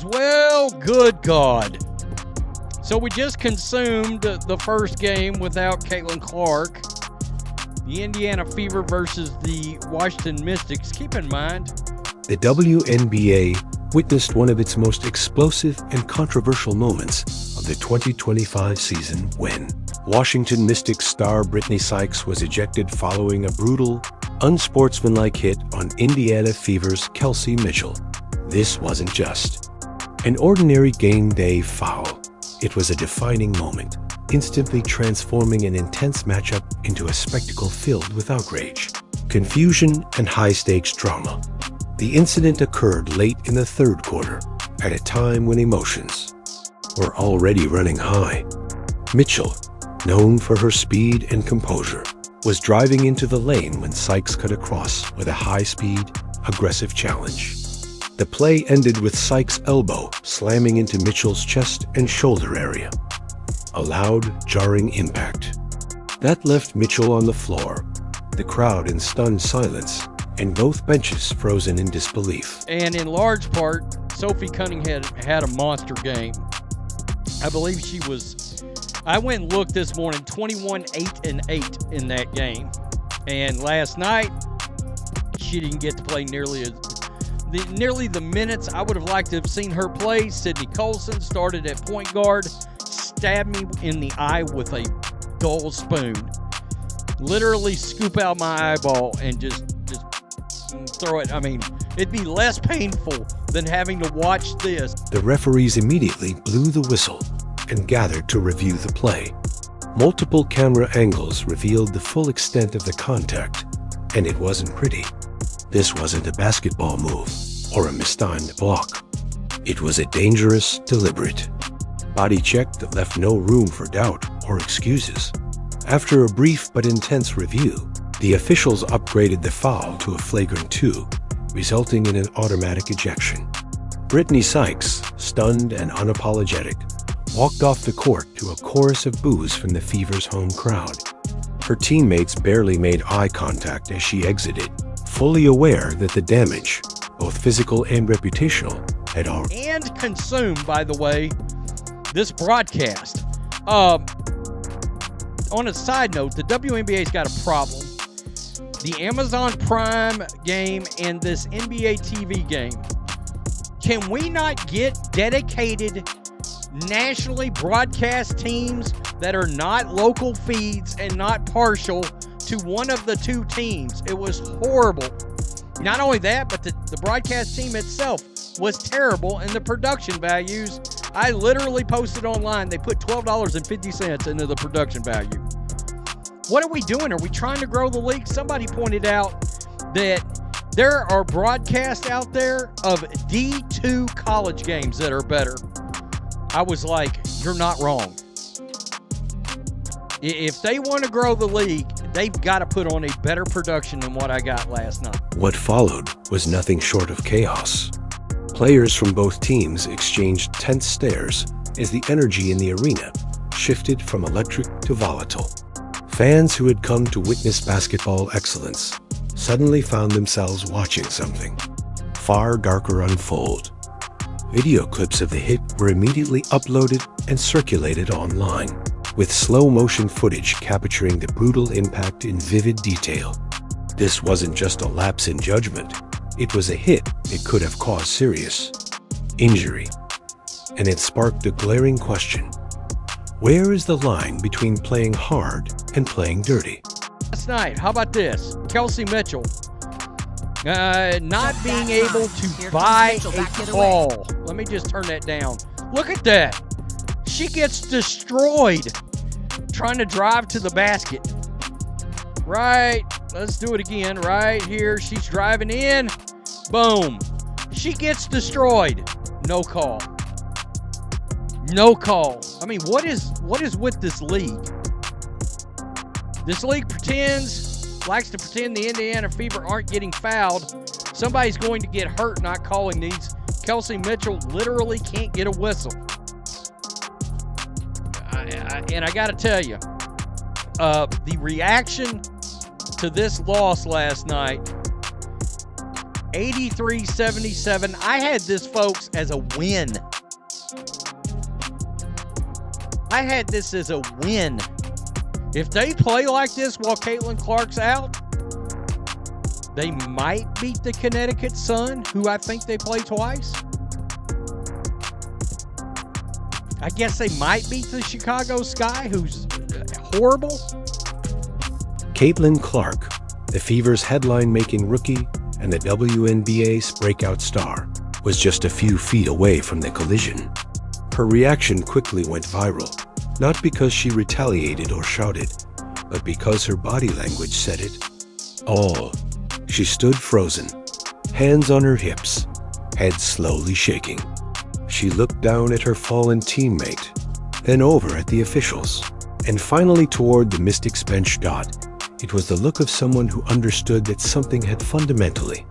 Fever's, well, good God. So we just consumed the first game without Caitlin Clark. The Indiana Fever versus the Washington Mystics. Keep in mind, the WNBA witnessed one of its most explosive and controversial moments of the 2025 season when Washington Mystics star Brittany Sykes was ejected following a brutal, unsportsmanlike hit on Indiana Fever's Kelsey Mitchell. This wasn't just an ordinary game day foul. It was a defining moment, instantly transforming an intense matchup into a spectacle filled with outrage, confusion, and high-stakes drama. The incident occurred late in the third quarter, at a time when emotions were already running high. Mitchell, known for her speed and composure, was driving into the lane when Sykes cut across with a high-speed, aggressive challenge. The play ended with Sykes' elbow slamming into Mitchell's chest and shoulder area. A loud, jarring impact. That left Mitchell on the floor, the crowd in stunned silence, and both benches frozen in disbelief. And in large part, Sophie Cunningham had a monster game. I believe she was, I went and looked this morning, 21-8-8 in that game. And last night, she didn't get to play nearly the minutes I would have liked to have seen her play. Sydney Colson started at point guard, stabbed me in the eye with a dull spoon. Literally scoop out my eyeball and just throw it. I mean, it'd be less painful than having to watch this. The referees immediately blew the whistle and gathered to review the play. Multiple camera angles revealed the full extent of the contact, and it wasn't pretty. This wasn't a basketball move or a mistimed block. It was a dangerous, deliberate body check that left no room for doubt or excuses. After a brief but intense review, the officials upgraded the foul to a flagrant 2, resulting in an automatic ejection. Brittany Sykes, stunned and unapologetic, walked off the court to a chorus of boos from the Fever's home crowd. Her teammates barely made eye contact as she exited, fully aware that the damage, both physical and reputational, had already and consumed, by the way, this broadcast. On a side note, the WNBA's got a problem. The Amazon Prime game and this NBA TV game. Can we not get dedicated nationally broadcast teams that are not local feeds and not partial to one of the two teams? It was horrible. Not only that, but the broadcast team itself was terrible, and the production values, I literally posted online, they put $12.50 into the production value. What are we doing? Are we trying to grow the league? Somebody pointed out that there are broadcasts out there of D2 college games that are better. I was like, you're not wrong. If they want to grow the league, they've got to put on a better production than what I got last night. What followed was nothing short of chaos. Players from both teams exchanged tense stares as the energy in the arena shifted from electric to volatile. Fans who had come to witness basketball excellence suddenly found themselves watching something far darker unfold. Video clips of the hit were immediately uploaded and circulated online, with slow-motion footage capturing the brutal impact in vivid detail. This wasn't just a lapse in judgment. It was a hit that could have caused serious injury. And it sparked a glaring question. Where is the line between playing hard and playing dirty? Last night, how about this? Kelsey Mitchell not being able to buy a call. Let me just turn that down. Look at that. She gets destroyed trying to drive to the basket. Right. Let's do it again. Right here. She's driving in. Boom. She gets destroyed. No call. No call. I mean, what is with this league? This league likes to pretend the Indiana Fever aren't getting fouled. Somebody's going to get hurt not calling these. Kelsey Mitchell literally can't get a whistle. And I got to tell you, the reaction to this loss last night 83-77. I had this, folks, as a win. I had this as a win. If they play like this while Caitlin Clark's out, they might beat the Connecticut Sun, who I think they play twice. I guess they might beat the Chicago Sky, who's horrible. Caitlin Clark, the Fever's headline-making rookie and the WNBA's breakout star, was just a few feet away from the collision. Her reaction quickly went viral, not because she retaliated or shouted, but because her body language said it all. She stood frozen, hands on her hips, head slowly shaking. She looked down at her fallen teammate, then over at the officials, and finally toward the Mystics bench. It was the look of someone who understood that something had fundamentally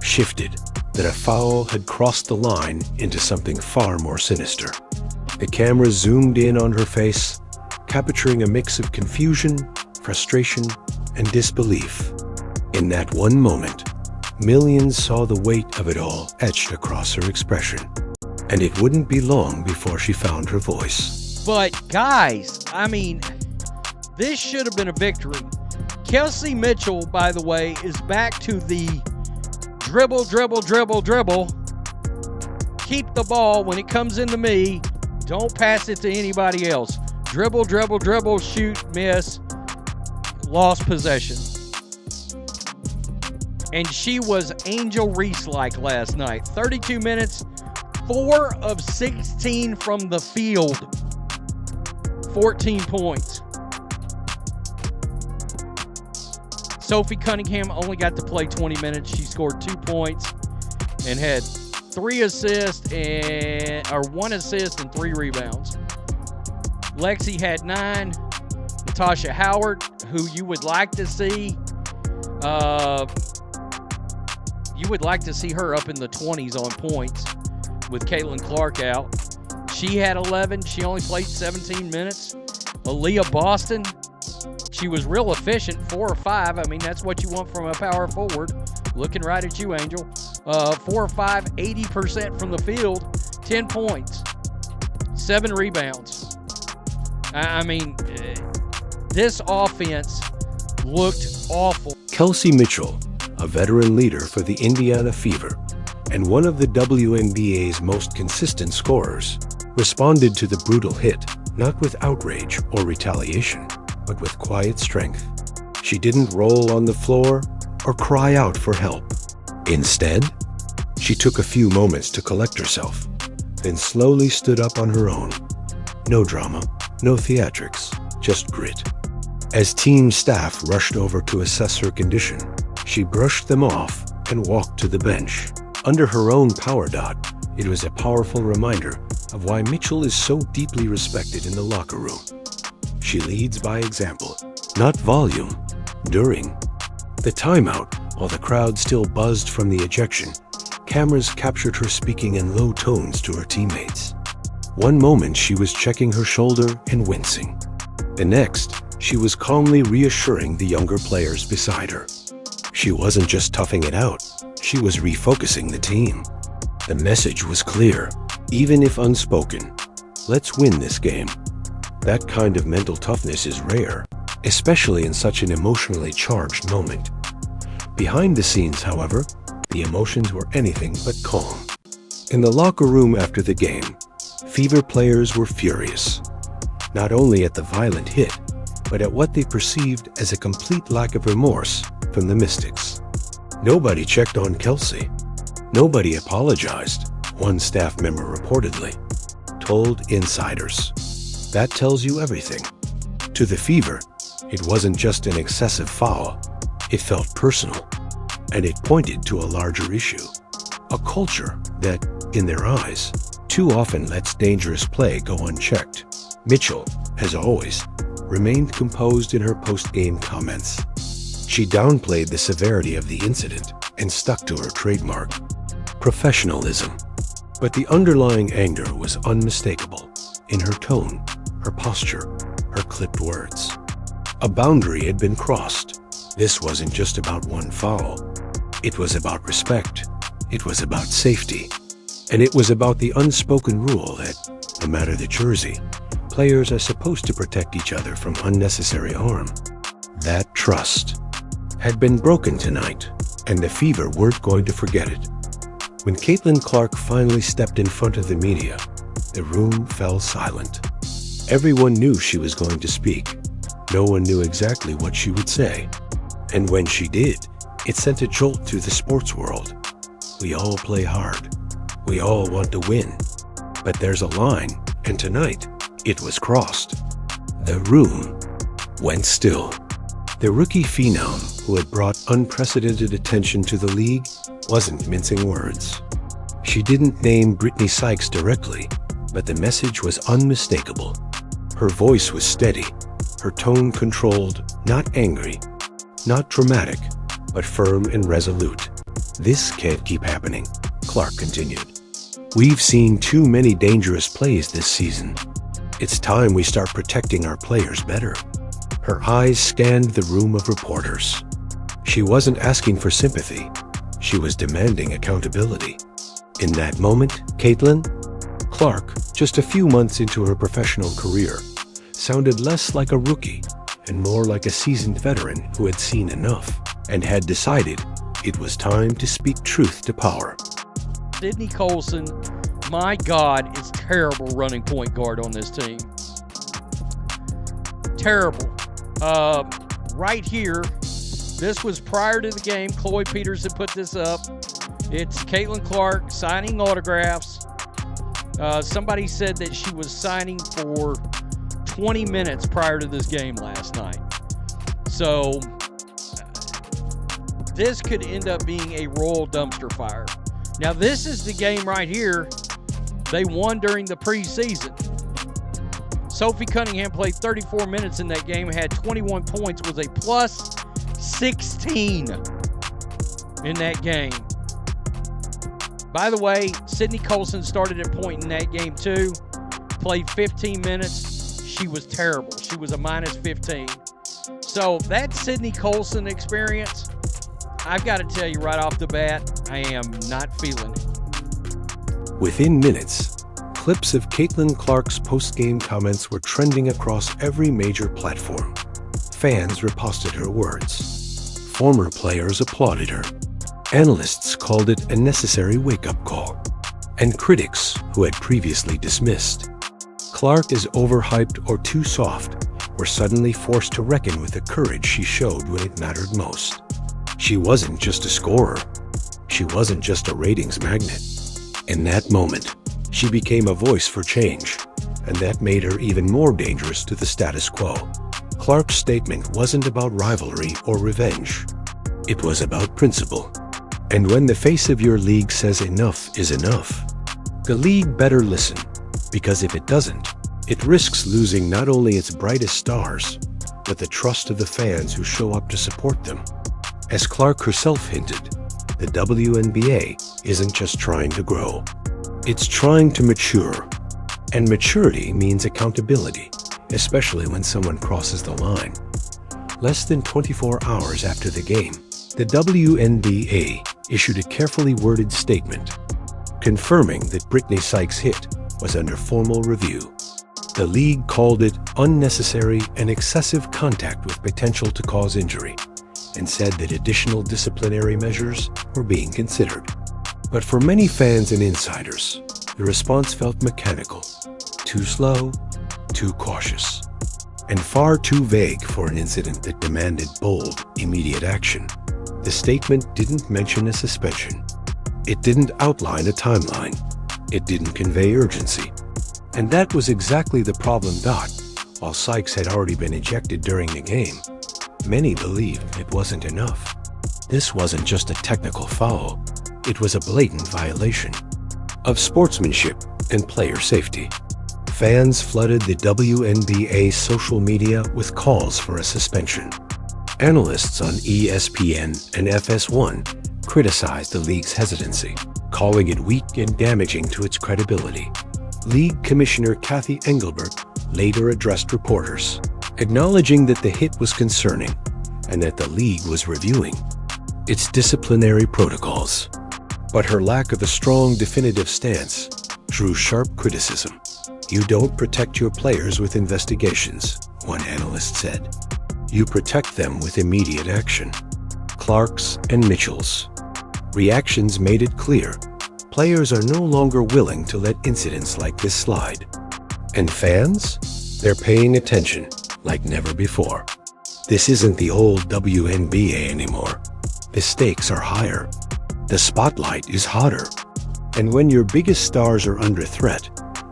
shifted, that a foul had crossed the line into something far more sinister. The camera zoomed in on her face, capturing a mix of confusion, frustration, and disbelief. In that one moment, millions saw the weight of it all etched across her expression. And it wouldn't be long before she found her voice. But guys, I mean, this should have been a victory. Kelsey Mitchell, by the way, is back to the dribble, dribble, dribble, dribble. Keep the ball when it comes into me. Don't pass it to anybody else. Dribble, dribble, dribble, shoot, miss. Lost possession. And she was Angel Reese-like last night. 32 minutes, 4 of 16 from the field. 14 points. Sophie Cunningham only got to play 20 minutes. She scored 2 points and had 1 assist and 3 rebounds. Lexi had 9. Natasha Howard, who you would like to see, her up in the 20s on points with Caitlin Clark out. She had 11. She only played 17 minutes. Aaliyah Boston, she was real efficient, 4 or 5. I mean, that's what you want from a power forward. Looking right at you, Angel. 4 or 5, 80% from the field, 10 points, 7 rebounds. I mean, this offense looked awful. Kelsey Mitchell, a veteran leader for the Indiana Fever and one of the WNBA's most consistent scorers, responded to the brutal hit not with outrage or retaliation, but with quiet strength. She didn't roll on the floor or cry out for help. Instead, she took a few moments to collect herself, then slowly stood up on her own. No drama, no theatrics, just grit. As team staff rushed over to assess her condition, she brushed them off and walked to the bench. Under her own power dot, it was a powerful reminder of why Mitchell is so deeply respected in the locker room. She leads by example, not volume. During the timeout, while the crowd still buzzed from the ejection, cameras captured her speaking in low tones to her teammates. One moment she was checking her shoulder and wincing. The next, she was calmly reassuring the younger players beside her. She wasn't just toughing it out, she was refocusing the team. The message was clear, even if unspoken. Let's win this game. That kind of mental toughness is rare, especially in such an emotionally charged moment. Behind the scenes, however, the emotions were anything but calm. In the locker room after the game, Fever players were furious, not only at the violent hit, but at what they perceived as a complete lack of remorse from the Mystics. Nobody checked on Kelsey. Nobody apologized, one staff member reportedly told insiders. That tells you everything. To the Fever, it wasn't just an excessive foul. It felt personal, and it pointed to a larger issue. A culture that, in their eyes, too often lets dangerous play go unchecked. Mitchell, as always, remained composed in her post-game comments. She downplayed the severity of the incident and stuck to her trademark, professionalism. But the underlying anger was unmistakable in her tone, her posture, her clipped words. A boundary had been crossed. This wasn't just about one foul. It was about respect. It was about safety. And it was about the unspoken rule that, no matter the jersey, players are supposed to protect each other from unnecessary harm. That trust had been broken tonight, and the Fever weren't going to forget it. When Caitlin Clark finally stepped in front of the media, the room fell silent. Everyone knew she was going to speak. No one knew exactly what she would say. And when she did, it sent a jolt through the sports world. We all play hard. We all want to win. But there's a line, and tonight, it was crossed. The room went still. The rookie phenom, who had brought unprecedented attention to the league, wasn't mincing words. She didn't name Brittany Sykes directly, but the message was unmistakable. Her voice was steady, her tone controlled, not angry, not dramatic, but firm and resolute. "This can't keep happening," Clark continued. "We've seen too many dangerous plays this season. It's time we start protecting our players better." Her eyes scanned the room of reporters. She wasn't asking for sympathy. She was demanding accountability. In that moment, Caitlin Clark, just a few months into her professional career, sounded less like a rookie and more like a seasoned veteran who had seen enough and had decided it was time to speak truth to power. Sydney Colson, my God, is terrible running point guard on this team. Terrible. Right here, this was prior to the game. Chloe Peters had put this up. It's Caitlin Clark signing autographs. Somebody said that she was signing for 20 minutes prior to this game last night. So this could end up being a royal dumpster fire. Now, this is the game right here they won during the preseason. Sophie Cunningham played 34 minutes in that game, had 21 points, was a plus 16 in that game. By the way, Sydney Colson started at point in that game too. Played 15 minutes. She was terrible. She was a minus 15. So that Sydney Colson experience, I've got to tell you right off the bat, I am not feeling it. Within minutes, clips of Caitlin Clark's post-game comments were trending across every major platform. Fans riposted her words. Former players applauded her. Analysts called it a necessary wake-up call. And critics, who had previously dismissed Clark as overhyped or too soft, were suddenly forced to reckon with the courage she showed when it mattered most. She wasn't just a scorer. She wasn't just a ratings magnet. In that moment, she became a voice for change, and that made her even more dangerous to the status quo. Clark's statement wasn't about rivalry or revenge. It was about principle. And when the face of your league says enough is enough, the league better listen, because if it doesn't, it risks losing not only its brightest stars, but the trust of the fans who show up to support them. As Clark herself hinted, the WNBA isn't just trying to grow. It's trying to mature. And maturity means accountability, especially when someone crosses the line. Less than 24 hours after the game, the WNBA issued a carefully worded statement confirming that Brittany Sykes' hit was under formal review. The league called it unnecessary and excessive contact with potential to cause injury, and said that additional disciplinary measures were being considered. But for many fans and insiders, the response felt mechanical, too slow, too cautious, and far too vague for an incident that demanded bold, immediate action. The statement didn't mention a suspension. It didn't outline a timeline. It didn't convey urgency. And that was exactly the problem. While Sykes had already been ejected during the game, many believed it wasn't enough. This wasn't just a technical foul. It was a blatant violation of sportsmanship and player safety. Fans flooded the WNBA social media with calls for a suspension. Analysts on ESPN and FS1 criticized the league's hesitancy, calling it weak and damaging to its credibility. League Commissioner Kathy Engelbert later addressed reporters, acknowledging that the hit was concerning and that the league was reviewing. its disciplinary protocols. But her lack of a strong, definitive stance drew sharp criticism. "You don't protect your players with investigations," one analyst said. "You protect them with immediate action." Clark's and Mitchell's reactions made it clear players are no longer willing to let incidents like this slide. And fans? They're paying attention like never before. This isn't the old WNBA anymore. The stakes are higher. The spotlight is hotter. And when your biggest stars are under threat,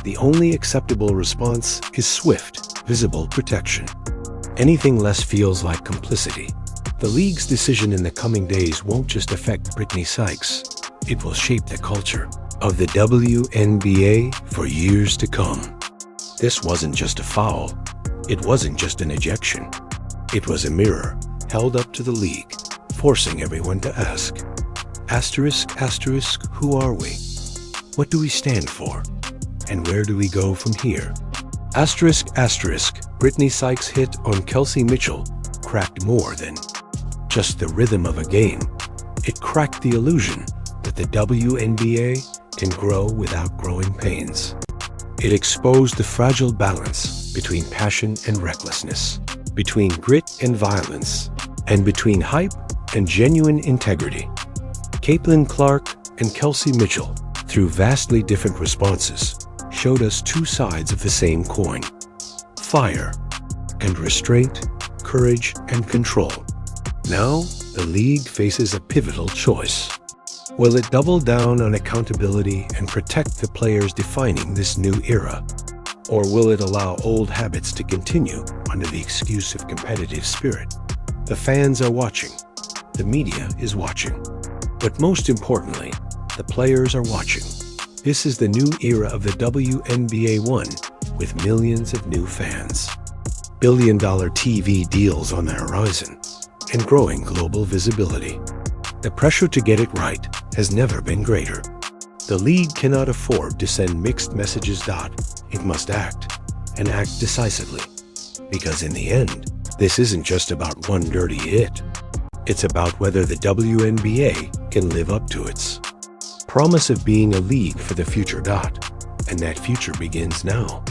the only acceptable response is swift, visible protection. Anything less feels like complicity. The league's decision in the coming days won't just affect Brittany Sykes. It will shape the culture of the WNBA for years to come. This wasn't just a foul. It wasn't just an ejection. It was a mirror held up to the league, forcing everyone to ask, ***, who are we? What do we stand for? And where do we go from here? ***, Brittany Sykes' hit on Kelsey Mitchell cracked more than just the rhythm of a game. It cracked the illusion that the WNBA can grow without growing pains. It exposed the fragile balance between passion and recklessness, between grit and violence, and between hype and genuine integrity. Caitlin Clark and Kelsey Mitchell, through vastly different responses, showed us two sides of the same coin: fire and restraint, courage and control. Now, the league faces a pivotal choice. Will it double down on accountability and protect the players defining this new era? Or will it allow old habits to continue under the excuse of competitive spirit? The fans are watching. The media is watching. But most importantly, the players are watching. This is the new era of the WNBA 1 with millions of new fans. Billion-dollar TV deals on the horizon and growing global visibility. The pressure to get it right has never been greater. The league cannot afford to send mixed messages. It must act, and act decisively. Because in the end, this isn't just about one dirty hit. It's about whether the WNBA can live up to its promise of being a league for the future. And that future begins now.